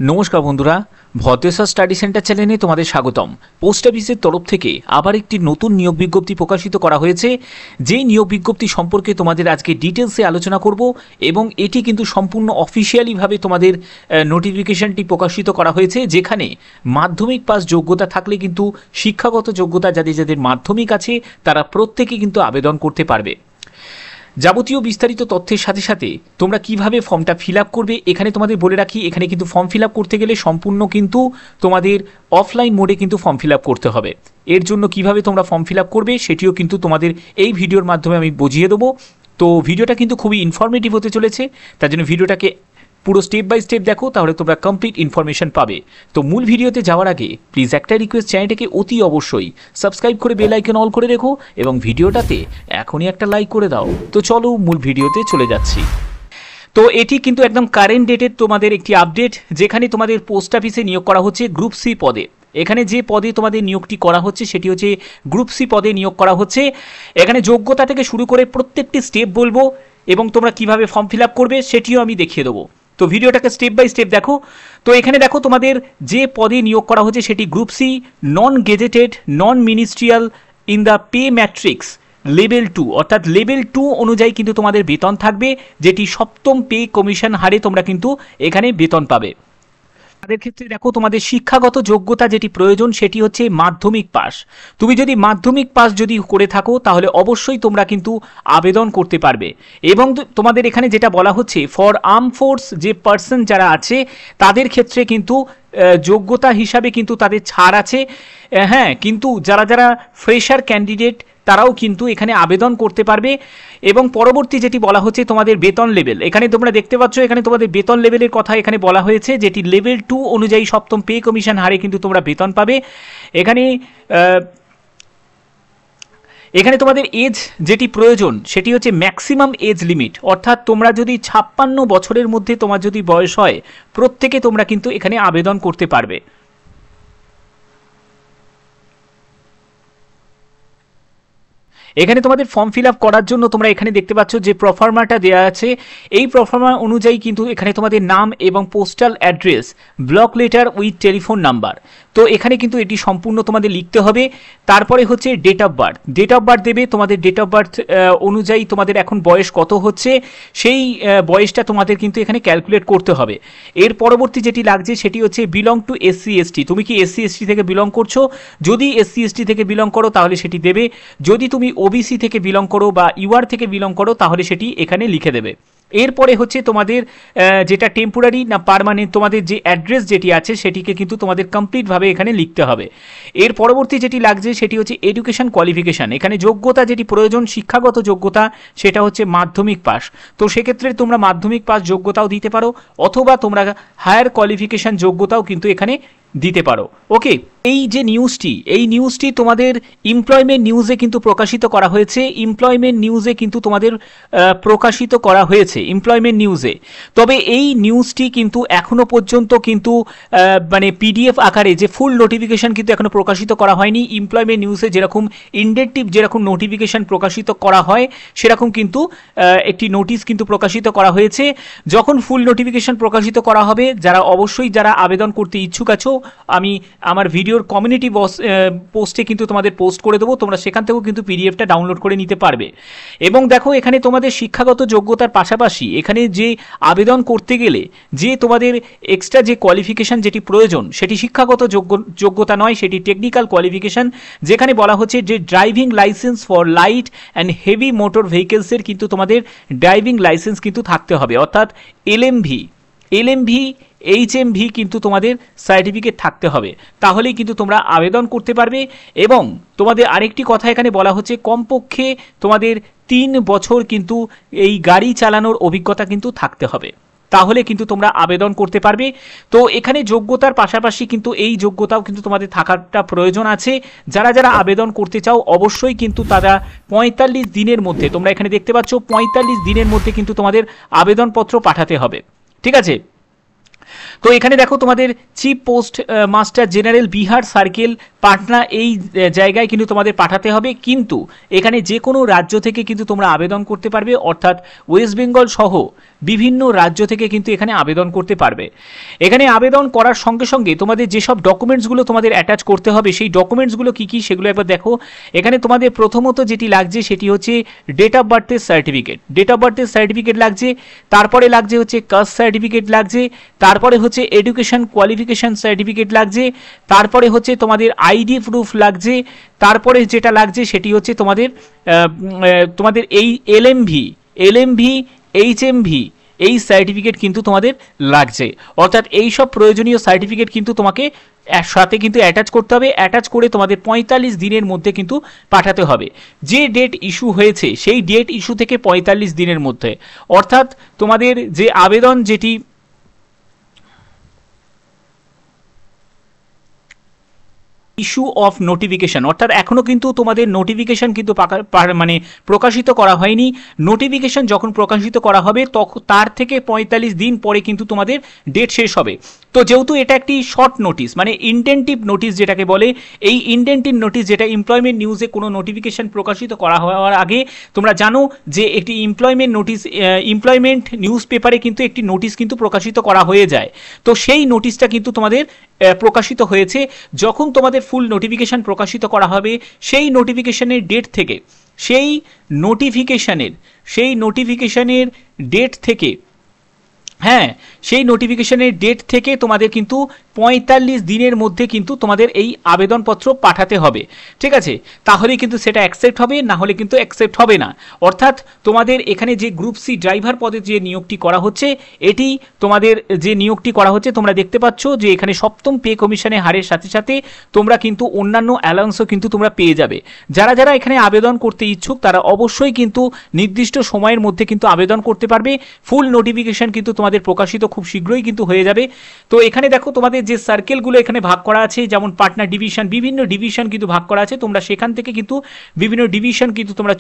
নমস্কার বন্ধুরা, Bhadreswar study centre চ্যানেলে তোমাদের স্বাগতম। পোস্ট অফিসের তরফ থেকে আবার একটি নতুন নিয়োগ বিজ্ঞপ্তি প্রকাশিত করা হয়েছে। যেই নিয়োগ বিজ্ঞপ্তি সম্পর্কে তোমাদের আজকে ডিটেলসে আলোচনা করব এবং এটি কিন্তু সম্পূর্ণ অফিসিয়ালিভাবে তোমাদের নোটিফিকেশনটি প্রকাশিত করা হয়েছে, যেখানে মাধ্যমিক পাস যোগ্যতা থাকলে কিন্তু শিক্ষাগত যোগ্যতা যাদের মাধ্যমিক আছে তারা প্রত্যেকে কিন্তু আবেদন করতে পারবে। যাবতীয় বিস্তারিত তথ্যের সাথে সাথে তোমরা কিভাবে ফর্মটা ফিল আপ করবে এখানে তোমাদের বলে রাখি। এখানে কিন্তু ফর্ম ফিল আপ করতে গেলে সম্পূর্ণ কিন্তু তোমাদের অফলাইন মোডে কিন্তু ফর্ম ফিল আপ করতে হবে। এর জন্য কিভাবে তোমরা ফর্ম ফিল আপ করবে সেটিও কিন্তু তোমাদের এই ভিডিওর মাধ্যমে আমি বুঝিয়ে দেবো। তো ভিডিওটা কিন্তু খুবই ইনফরমেটিভ হতে চলেছে, তার জন্য ভিডিওটাকে পুরো স্টেপ বাই স্টেপ দেখো, তাহলে তোমরা কমপ্লিট ইনফরমেশন পাবে। তো মূল ভিডিওতে যাওয়ার আগে প্লিজ একটা রিকোয়েস্ট, চ্যানেলটাকে অতি অবশ্যই সাবস্ক্রাইব করে বেল আইকন অল করে রেখো এবং ভিডিওটাতে এখনই একটা লাইক করে দাও। তো চলো মূল ভিডিওতে চলে যাচ্ছি। তো এটি কিন্তু একদম কারেন্ট ডেটের তোমাদের একটি আপডেট, যেখানে তোমাদের পোস্ট অফিসে নিয়োগ করা হচ্ছে গ্রুপ সি পদে। এখানে যে পদে তোমাদের নিয়োগটি করা হচ্ছে সেটি হচ্ছে গ্রুপ সি পদে নিয়োগ করা হচ্ছে। এখানে যোগ্যতা থেকে শুরু করে প্রত্যেকটি স্টেপ বলবো এবং তোমরা কিভাবে ফর্ম ফিল আপ করবে সেটিও আমি দেখিয়ে দেবো। তো ভিডিওটাকে স্টেপ বাই স্টেপ দেখো। তো এখানে দেখো তোমাদের যে পদে নিয়োগ করা হচ্ছে সেটি group C non gazetted non ministerial in the pay matrix level 2, অর্থাৎ লেভেল 2 অনুযায়ী কিন্তু তোমাদের বেতন থাকবে, যেটি সপ্তম পে কমিশন হারে তোমরা কিন্তু এখানে বেতন পাবে। তাদের ক্ষেত্রে দেখো তোমাদের শিক্ষাগত যোগ্যতা যেটি প্রয়োজন সেটি হচ্ছে মাধ্যমিক পাস। তুমি যদি মাধ্যমিক পাস যদি করে থাকো তাহলে অবশ্যই তোমরা কিন্তু আবেদন করতে পারবে। এবং তোমাদের এখানে যেটা বলা হচ্ছে ফর আর্ম ফোর্স যে পার্সন যারা আছে তাদের ক্ষেত্রে কিন্তু যোগ্যতা হিসাবে কিন্তু তাদের ছাড় আছে। হ্যাঁ, কিন্তু যারা যারা ফ্রেশার ক্যান্ডিডেট তারাও কিন্তু এখানে আবেদন করতে পারবে। এবং পরবর্তী যেটি বলা হচ্ছে তোমাদের বেতন লেভেল, এখানে তোমরা দেখতে পাচ্ছ এখানে তোমাদের বেতন লেভেলের কথা এখানে বলা হয়েছে, যেটি লেভেল 2 অনুযায়ী সপ্তম পে কমিশন হারে কিন্তু তোমরা বেতন পাবে। এখানে তোমাদের এজ যেটি প্রয়োজন সেটি হচ্ছে ম্যাক্সিমাম এজ লিমিট, অর্থাৎ তোমরা যদি 56 বছরের মধ্যে তোমার যদি বয়স হয় প্রত্যেকে তোমরা কিন্তু এখানে আবেদন করতে পারবে। এখানে তোমাদের ফর্ম ফিল আপ করার জন্য তোমরা এখানে দেখতে পাচ্ছ যে প্রফর্মাটা দেওয়া আছে, এই প্রফর্মা অনুযায়ী কিন্তু এখানে তোমাদের নাম এবং postal address, block letter with telephone number, তো এখানে কিন্তু এটি সম্পূর্ণ তোমাদের লিখতে হবে। তারপরে হচ্ছে date of birth, date of birth দেবে। তোমাদের ডেট অফ বার্থ অনুযায়ী তোমাদের এখন বয়স কত হচ্ছে সেই বয়সটা তোমাদের কিন্তু এখানে ক্যালকুলেট করতে হবে। এর পরবর্তী যেটি লাগছে সেটি হচ্ছে বিলং টু এসসি এসটি, তুমি কি এসসি এসটি থেকে বিলং করছো? যদি এসসি এসটি থেকে বিলং করো তাহলে সেটি দেবে, যদি তুমি ওবিসি থেকে বিলং করো বা ইউআর থেকে বিলং করো তাহলে সেটি এখানে লিখে দেবে। এরপরে হচ্ছে তোমাদের যেটা টেম্পোরারি না পার্মানেন্ট তোমাদের যে অ্যাড্রেস যেটি আছে সেটিকে কিন্তু তোমাদের কমপ্লিটভাবে এখানে লিখতে হবে। এর পরবর্তী যেটি লাগছে সেটি হচ্ছে এডুকেশন কোয়ালিফিকেশান, এখানে যোগ্যতা যেটি প্রয়োজন শিক্ষাগত যোগ্যতা সেটা হচ্ছে মাধ্যমিক পাস। তো সেক্ষেত্রে তোমরা মাধ্যমিক পাস যোগ্যতাও দিতে পারো অথবা তোমরা হায়ার কোয়ালিফিকেশান যোগ্যতাও কিন্তু এখানে দিতে পারো। ওকে, এই যে নিউজটি তোমাদের এমপ্লয়মেন্ট নিউজে কিন্তু প্রকাশিত করা হয়েছে, এমপ্লয়মেন্ট নিউজে কিন্তু তোমাদের প্রকাশিত করা হয়েছে এমপ্লয়মেন্ট নিউজে। তবে এই নিউজটি কিন্তু এখনো পর্যন্ত কিন্তু মানে পিডিএফ আকারে যে ফুল নোটিফিকেশন কিন্তু এখনো প্রকাশিত করা হয়নি। এমপ্লয়মেন্ট নিউজে যেরকম ইন্ডেক্টিভ যেরকম নোটিফিকেশন প্রকাশিত করা হয় সেরকম কিন্তু একটি নোটিশ কিন্তু প্রকাশিত করা হয়েছে। যখন ফুল নোটিফিকেশন প্রকাশিত করা হবে অবশ্যই যারা আবেদন করতে ইচ্ছুক আছো আমি আমার ভিডিওর কমিউনিটি পোস্টে কিন্তু তোমাদের পোস্ট করে দেবো, তোমরা সেখান থেকেও কিন্তু পিডিএফটা ডাউনলোড করে নিতে পারবে। এবং দেখো এখানে তোমাদের শিক্ষাগত যোগ্যতার পাশাপাশি এখানে যে আবেদন করতে গেলে যে তোমাদের এক্সট্রা যে কোয়ালিফিকেশান যেটি প্রয়োজন সেটি শিক্ষাগত যোগ্যতা নয়, সেটি টেকনিক্যাল কোয়ালিফিকেশান, যেখানে বলা হচ্ছে যে driving license for light and heavy motor ভেহিকেলসের কিন্তু তোমাদের ড্রাইভিং লাইসেন্স কিন্তু থাকতে হবে, অর্থাৎ এলএমভি এইচএমভি কিন্তু তোমাদের সার্টিফিকেট থাকতে হবে, তাহলেই কিন্তু তোমরা আবেদন করতে পারবে। এবং তোমাদের আরেকটি কথা এখানে বলা হচ্ছে কমপক্ষে তোমাদের 3 বছর কিন্তু এই গাড়ি চালানোর অভিজ্ঞতা কিন্তু থাকতে হবে, তাহলে কিন্তু তোমরা আবেদন করতে পারবে। তো এখানে যোগ্যতার পাশাপাশি কিন্তু এই যোগ্যতাও কিন্তু তোমাদের থাকাটা প্রয়োজন আছে। যারা যারা আবেদন করতে চাও অবশ্যই কিন্তু তারা 45 দিনের মধ্যে, তোমরা এখানে দেখতে পাচ্ছ 45 দিনের মধ্যে কিন্তু তোমাদের আবেদনপত্র পাঠাতে হবে, ঠিক আছে। তো এখানে দেখো তোমাদের chief post master general Bihar circle Patna এই জায়গায় কিন্তু তোমাদের পাঠাতে হবে। কিন্তু এখানে যে কোনো রাজ্য থেকে কিন্তু তোমরা আবেদন করতে পারবে, অর্থাৎ ওয়েস্ট বেঙ্গল সহ বিভিন্ন রাজ্য থেকে কিন্তু এখানে আবেদন করতে পারবে। এখানে আবেদন করার সঙ্গে সঙ্গে তোমাদের যেসব ডকুমেন্টসগুলো তোমাদের অ্যাটাচ করতে হবে সেই ডকুমেন্টসগুলো কী কী সেগুলো একবার দেখো। এখানে তোমাদের প্রথমত যেটি লাগছে সেটি হচ্ছে ডেট অফ বার্থের সার্টিফিকেট, ডেট অফ বার্থের সার্টিফিকেট লাগছে। তারপরে লাগছে হচ্ছে কাস্ট সার্টিফিকেট লাগছে। তারপরে হচ্ছে এডুকেশন কোয়ালিফিকেশন সার্টিফিকেট লাগছে। তারপরে হচ্ছে তোমাদের আইডি প্রুফ লাগছে। তারপরে যেটা লাগছে সেটি হচ্ছে তোমাদের এই এলএমভি এইচএমভি এই সার্টিফিকেট কিন্তু তোমাদের লাগছে। অর্থাৎ এই সব প্রয়োজনীয় সার্টিফিকেট কিন্তু তোমাকে সাথে কিন্তু অ্যাটাচ করতে হবে। অ্যাটাচ করে তোমাদের 45 দিনের মধ্যে কিন্তু পাঠাতে হবে। যে ডেট ইস্যু হয়েছে সেই ডেট ইস্যু থেকে 45 দিনের মধ্যে, অর্থাৎ তোমাদের যে আবেদন যেটি ইস্যু অফ নোটিফিকেশন, অর্থাৎ এখনও কিন্তু তোমাদের নোটিফিকেশন কিন্তু মানে প্রকাশিত করা হয়নি। নোটিফিকেশন যখন প্রকাশিত করা হবে তখন তার থেকে 45 দিন পরে কিন্তু তোমাদের ডেট শেষ হবে। তো যেহেতু এটা একটি শর্ট নোটিশ, মানে ইন্টেন্টিভ নোটিশ যেটাকে বলে, এই ইন্টেন্টিভ নোটিশ যেটা এমপ্লয়মেন্ট নিউজে কোনো নোটিফিকেশন প্রকাশিত করা হওয়ার আগে তোমরা জানো যে একটি এমপ্লয়মেন্ট নোটিশ, এমপ্লয়মেন্ট নিউজ পেপারে কিন্তু একটি নোটিশ কিন্তু প্রকাশিত করা হয়ে যায়। তো সেই নোটিশটা কিন্তু তোমাদের প্রকাশিত হয়েছে। যখন তোমাদের ফুল নোটিফিকেশন প্রকাশিত করা হবে সেই নোটিফিকেশনের ডেট থেকে, সেই নোটিফিকেশনের ডেট থেকে, হ্যাঁ, সেই নোটিফিকেশনের ডেট থেকে তোমাদের কিন্তু 45 দিনের মধ্যে কিন্তু তোমাদের এই আবেদনপত্র পাঠাতে হবে। ঠিক আছে, তাহলে কিন্তু সেটা অ্যাকসেপ্ট হবে, না হলে কিন্তু অ্যাকসেপ্ট হবে না। অর্থাৎ তোমাদের এখানে যে গ্রুপ সি ড্রাইভার পদে যে নিয়োগটি করা হচ্ছে, এটি তোমাদের যে নিয়োগটি করা হচ্ছে তোমরা দেখতে পাচ্ছ যে এখানে 7ম পে কমিশনের হারের সাথে সাথে তোমরা কিন্তু অন্যান্য অ্যালাউন্সও কিন্তু তোমরা পেয়ে যাবে। যারা যারা এখানে আবেদন করতে ইচ্ছুক তারা অবশ্যই কিন্তু নির্দিষ্ট সময়ের মধ্যে কিন্তু আবেদন করতে পারবে। ফুল নোটিফিকেশন কিন্তু তোমাদের প্রকাশিত খুব শীঘ্রই কিন্তু হয়ে যাবে। তো এখানে দেখো তোমাদের যে সার্কেলগুলো এখানে ভাগ করা আছে, যেমন পাটনা ডিভিশন, বিভিন্ন ডিভিশন কিন্তু ভাগ করা আছে। তোমরা সেখান থেকে কিন্তু বিভিন্ন ডিভিশন কিন্তু তোমরা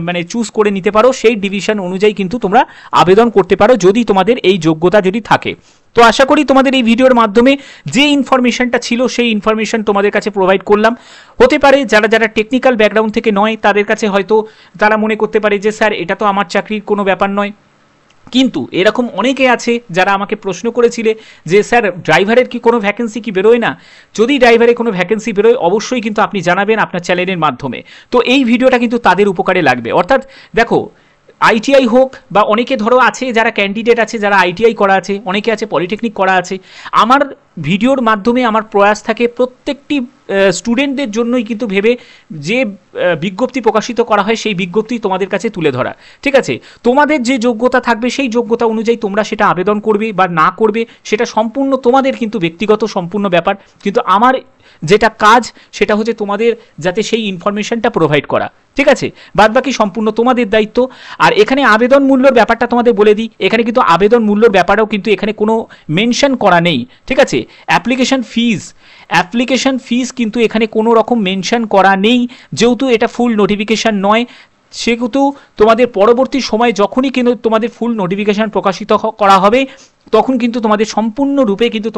মানে চুজ করে নিতে পারো। সেই ডিভিশন অনুযায়ী কিন্তু তোমরা আবেদন করতে পারো যদি তোমাদের এই যোগ্যতা যদি থাকে। তো আশা করি তোমাদের এই ভিডিওর মাধ্যমে যে ইনফরমেশনটা ছিল সেই ইনফরমেশন তোমাদের কাছে প্রোভাইড করলাম। হতে পারে যারা যারা টেকনিক্যাল ব্যাকগ্রাউন্ড থেকে নয় তাদের কাছে হয়তো তারা মনে করতে পারে যে স্যার এটা তো আমার চাকরির কোনো ব্যাপার নয়। কিন্তু এরকম অনেকে আছে যারা আমাকে প্রশ্ন করেছিলে যে স্যার ড্রাইভারের কি কোনো ভ্যাকেন্সি কি বেরোয় না? যদি ড্রাইভারের কোনো ভ্যাকেন্সি বেরোয় অবশ্যই কিন্তু আপনি জানাবেন আপনার চ্যানেলের মাধ্যমে। তো এই ভিডিওটা কিন্তু তাদের উপকারে লাগবে। অর্থাৎ দেখো, আইটিআই হোক বা অনেকে ধরো আছে যারা ক্যান্ডিডেট আছে যারা আইটিআই করা আছে, অনেকে আছে পলিটেকনিক করা আছে। আমার ভিডিওর মাধ্যমে আমার প্রয়াস থাকে প্রত্যেকটি স্টুডেন্টদের জন্যই কিন্তু ভেবে যে বিজ্ঞপ্তি প্রকাশিত করা হয় সেই বিজ্ঞপ্তি তোমাদের কাছে তুলে ধরা। ঠিক আছে, তোমাদের যে যোগ্যতা থাকবে সেই যোগ্যতা অনুযায়ী তোমরা সেটা আবেদন করবে বা না করবে সেটা সম্পূর্ণ তোমাদের কিন্তু ব্যক্তিগত সম্পূর্ণ ব্যাপার। কিন্তু আমার যেটা কাজ সেটা হচ্ছে তোমাদের যাতে সেই ইনফরমেশনটা প্রোভাইড করা। ঠিক আছে, বাদ বাকি সম্পূর্ণ তোমাদের দায়িত্ব। আর এখানে আবেদন মূল্যর ব্যাপারটা তোমাদের বলে দিই, এখানে কিন্তু আবেদন মূল্যর ব্যাপারেও কিন্তু এখানে কোনো মেনশন করা নেই। ঠিক আছে, অ্যাপ্লিকেশন ফিস কিন্তু এখানে কোনো রকম মেনশন করা নেই, যেহেতু এটা ফুল নোটিফিকেশন নয়। সেহেতু তোমাদের পরবর্তী সময় যখনই কিন্তু তোমাদের ফুল নোটিফিকেশন প্রকাশিত করা হবে তখন কিন্তু তোমাদের সম্পূর্ণরূপে কিন্তু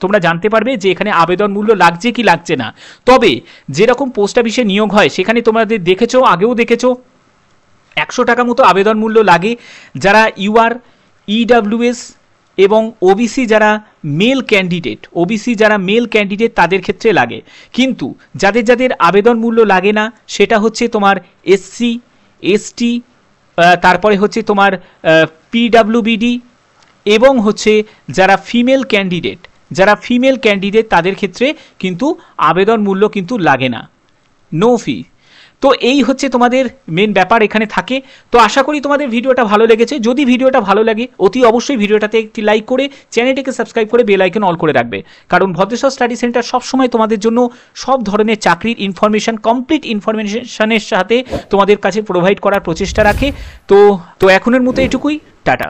তোমরা জানতে পারবে যে এখানে আবেদন মূল্য লাগছে কি লাগছে না। তবে যেরকম পোস্ট অফিসে নিয়োগ হয় সেখানে তোমাদের দেখেছো, আগেও দেখেছো 100 টাকা মতো আবেদন মূল্য লাগে যারা ইউআর, ইডব্লিউএস এবং ওবিসি যারা মেল ক্যান্ডিডেট তাদের ক্ষেত্রে লাগে। কিন্তু যাদের যাদের আবেদন মূল্য লাগে না সেটা হচ্ছে তোমার এসসি, এসটি, তারপরে হচ্ছে তোমার পিডব্লিউবিডি এবং হচ্ছে যারা ফিমেল ক্যান্ডিডেট তাদের ক্ষেত্রে কিন্তু আবেদন মূল্য কিন্তু লাগে না, নো ফি। তো এই হচ্ছে তোমাদের মেন ব্যাপার এখানে থাকে। তো আশা করি তোমাদের ভিডিওটা ভালো লেগেছে। যদি ভিডিওটা ভালো লাগে অতি অবশ্যই ভিডিওটাতে একটি লাইক করে চ্যানেলটিকে সাবস্ক্রাইব করে বেল আইকন অল করে রাখবে, কারণ ভদ্রেশ্বর স্টাডি সেন্টার সবসময় তোমাদের জন্য সব ধরনের চাকরির ইনফরমেশন, কমপ্লিট ইনফরমেশনের সাথে তোমাদের কাছে প্রোভাইড করার প্রচেষ্টা রাখে। তো এখনের মতো এটুকুই, টাটা।